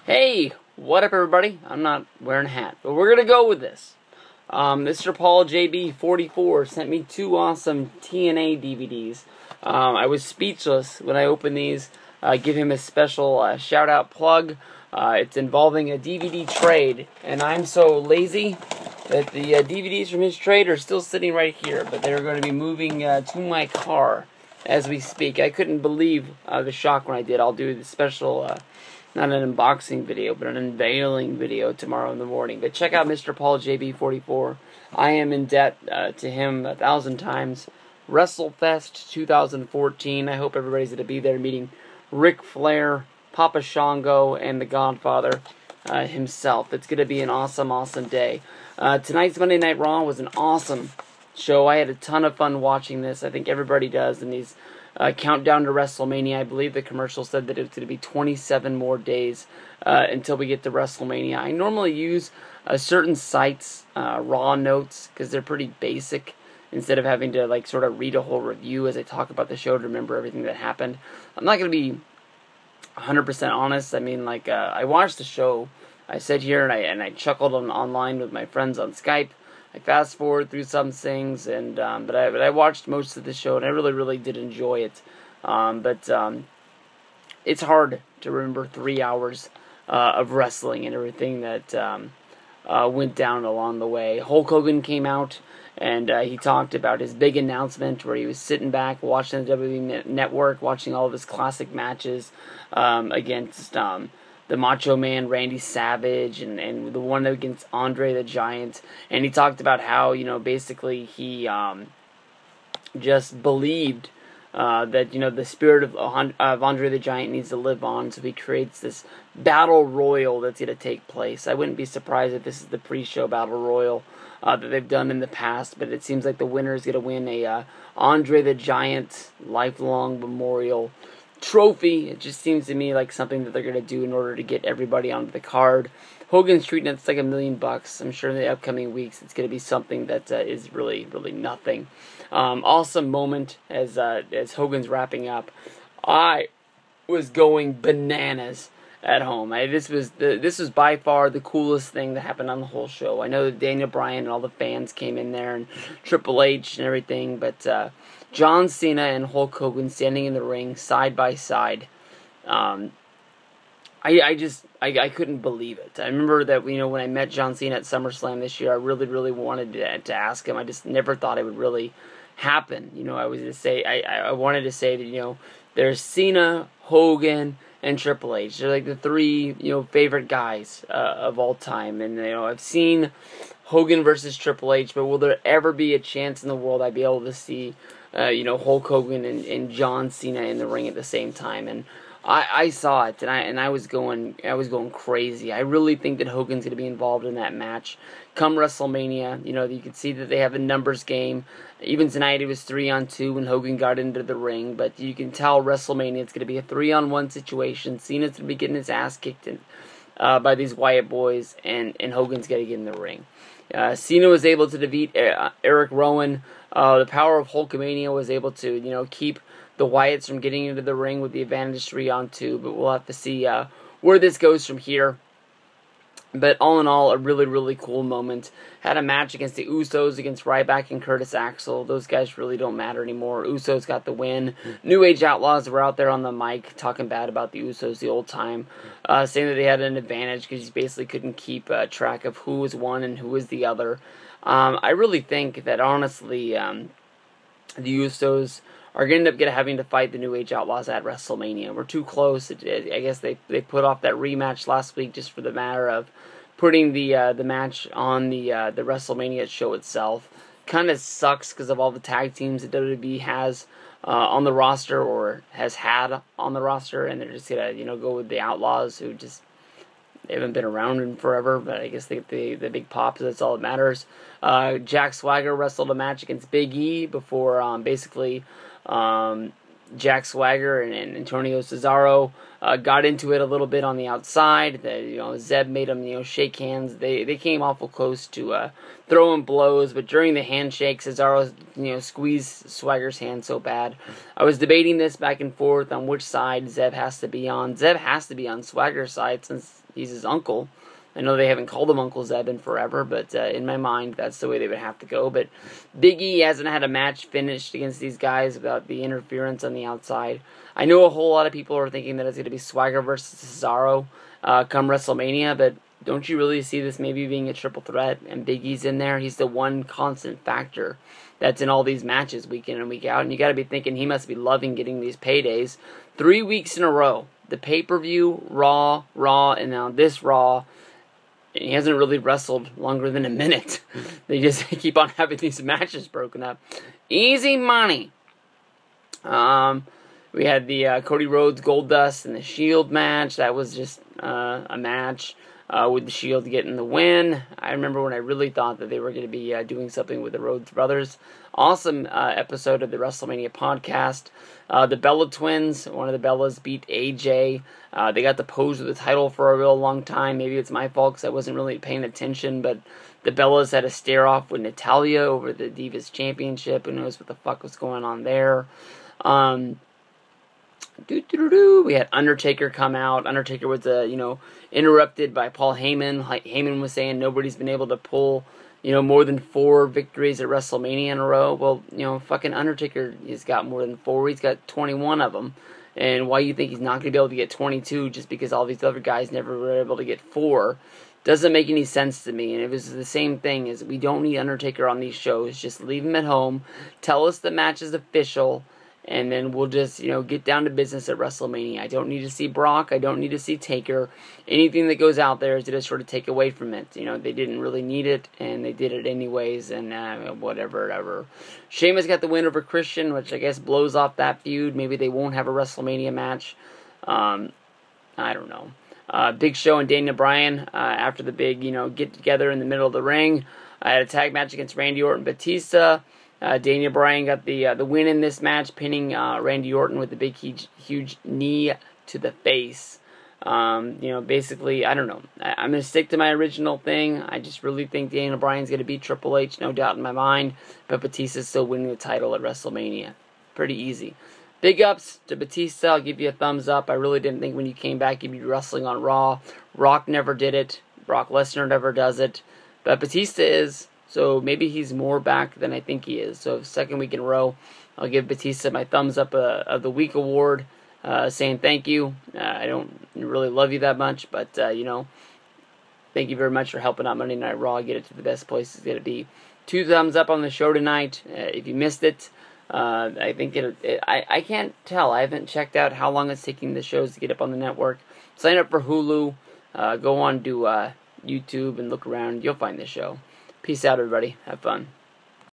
Hey, what up everybody? I'm not wearing a hat, but we're going to go with this. Mr. Paul JB44 sent me two awesome TNA DVDs. I was speechless when I opened these. Give him a special shout-out plug. It's involving a DVD trade, and I'm so lazy that the DVDs from his trade are still sitting right here, but they're going to be moving to my car as we speak. I couldn't believe the shock when I did. I'll do the special, not an unboxing video, but an unveiling video tomorrow in the morning. But check out Mr. Paul JB44. I am in debt to him 1,000 times. WrestleFest 2014. I hope everybody's going to be there meeting Ric Flair, Papa Shango, and the Godfather himself. It's going to be an awesome, awesome day. Tonight's Monday Night Raw was an awesome show. I had a ton of fun watching this. I think everybody does in these countdown to WrestleMania. I believe the commercial said that it's going to be 27 more days until we get to WrestleMania. I normally use certain sites' Raw notes because they're pretty basic, instead of having to like sort of read a whole review as I talk about the show to remember everything that happened. I'm not going to be 100% honest. I mean, like, I watched the show. I sat here and I chuckled online with my friends on Skype. I fast forward through some things, and but I watched most of the show, and I really did enjoy it. It's hard to remember 3 hours of wrestling and everything that went down along the way. Hulk Hogan came out, and he talked about his big announcement where he was sitting back watching the WWE Network, watching all of his classic matches against the Macho Man, Randy Savage, and the one against Andre the Giant. And he talked about how, basically he just believed that, the spirit of Andre the Giant needs to live on, so he creates this battle royal that's going to take place. I wouldn't be surprised if this is the pre-show battle royal that they've done in the past, but it seems like the winner is going to win a Andre the Giant lifelong memorial trophy. It just seems to me like something that they're going to do in order to get everybody onto the card. Hogan's treating it's like $1 million. I'm sure in the upcoming weeks it's going to be something that is really nothing. Awesome moment as Hogan's wrapping up. I was going bananas at home. This was by far the coolest thing that happened on the whole show. I know that Daniel Bryan and all the fans came in there, and Triple H and everything, but John Cena and Hulk Hogan standing in the ring side by side. I couldn't believe it. I remember that, when I met John Cena at SummerSlam this year, I really wanted to ask him. I just never thought it would really happen. I wanted to say that, there's Cena, Hogan, and Triple H. They're like the three, favorite guys of all time. And, I've seen Hogan versus Triple H, but will there ever be a chance in the world I'd be able to see, Hulk Hogan and John Cena in the ring at the same time? And I saw it, and I was going crazy. I really think that Hogan's going to be involved in that match come WrestleMania. You can see that they have a numbers game. Even tonight it was 3-on-2 when Hogan got into the ring, but you can tell WrestleMania it's going to be a 3-on-1 situation. Cena's going to be getting his ass kicked by these Wyatt boys, and Hogan's going to get in the ring. Cena was able to defeat Eric Rowan. The power of Hulkamania was able to, keep the Wyatts from getting into the ring with the advantage 3-on-2, but we'll have to see where this goes from here. But all in all, a really cool moment. Had a match against the Usos, against Ryback and Curtis Axel. Those guys really don't matter anymore. Usos got the win. New Age Outlaws were out there on the mic talking bad about the Usos the old time, saying that they had an advantage because you basically couldn't keep track of who was one and who was the other. I really think that, honestly, the Usos are going to end up having to fight the New Age Outlaws at WrestleMania. We're too close. I guess they put off that rematch last week just for the matter of putting the match on the WrestleMania show itself. Kind of sucks because of all the tag teams that WWE has on the roster, or has had on the roster, and they're just going to go with the Outlaws, who just they haven't been around in forever, but I guess they get the big pop, so that's all that matters. Jack Swagger wrestled a match against Big E before basically Jack Swagger and Antonio Cesaro got into it a little bit on the outside. Zeb made them, shake hands. They came awful close to throwing blows, but during the handshake, Cesaro, squeezed Swagger's hand so bad. I was debating this back and forth on which side Zeb has to be on. Zeb has to be on Swagger's side since he's his uncle. I know they haven't called him Uncle Zeb in forever, but in my mind, that's the way they would have to go. But Big E hasn't had a match finished against these guys without the interference on the outside. I know a whole lot of people are thinking that it's going to be Swagger versus Cesaro come WrestleMania, but don't you really see this maybe being a triple threat and Big E's in there? He's the one constant factor that's in all these matches week in and week out, and you got to be thinking he must be loving getting these paydays. 3 weeks in a row, the pay-per-view, Raw, and now this Raw. He hasn't really wrestled longer than a minute. They just keep on having these matches broken up. Easy money. We had the Cody Rhodes Goldust and the Shield match. That was just a match with the Shield getting the win. I remember when I really thought that they were going to be doing something with the Rhodes brothers. Awesome episode of the WrestleMania podcast. The Bella twins, one of the Bellas beat AJ. They got the pose with the title for a real long time. Maybe it's my fault because I wasn't really paying attention, but the Bellas had a stare-off with Natalya over the Divas Championship. Who knows what the fuck was going on there. We had Undertaker come out. Undertaker was, interrupted by Paul Heyman. Heyman was saying nobody's been able to pull, more than 4 victories at WrestleMania in a row. Well, fucking Undertaker, he's got more than 4. He's got 21 of them. And why you think he's not going to be able to get 22 just because all these other guys never were able to get 4 doesn't make any sense to me. And it was the same thing as we don't need Undertaker on these shows. Just leave him at home. Tell us the match is official. And then we'll just, get down to business at WrestleMania. I don't need to see Brock. I don't need to see Taker. Anything that goes out there is to just sort of take away from it. They didn't really need it, and they did it anyways, and whatever. Sheamus got the win over Christian, which I guess blows off that feud. Maybe they won't have a WrestleMania match. I don't know. Big Show and Daniel Bryan, after the big, get-together in the middle of the ring. I had a tag match against Randy Orton and Batista. Daniel Bryan got the win in this match, pinning Randy Orton with the big, huge knee to the face. Basically, I don't know. I'm going to stick to my original thing. I just really think Daniel Bryan's going to beat Triple H, no doubt in my mind. But Batista's still winning the title at WrestleMania. Pretty easy. Big ups to Batista. I'll give you a thumbs up. I really didn't think when you came back you'd be wrestling on Raw. Rock never did it. Brock Lesnar never does it. But Batista is. So maybe he's more back than I think he is. So 2nd week in a row, I'll give Batista my thumbs up of the week award, saying thank you. I don't really love you that much, but thank you very much for helping out Monday Night Raw, get it to the best place it's gonna be. 2 thumbs up on the show tonight. If you missed it, I think I can't tell. I haven't checked out how long it's taking the shows to get up on the network. Sign up for Hulu. Go on to YouTube and look around. You'll find the show. Peace out, everybody. Have fun.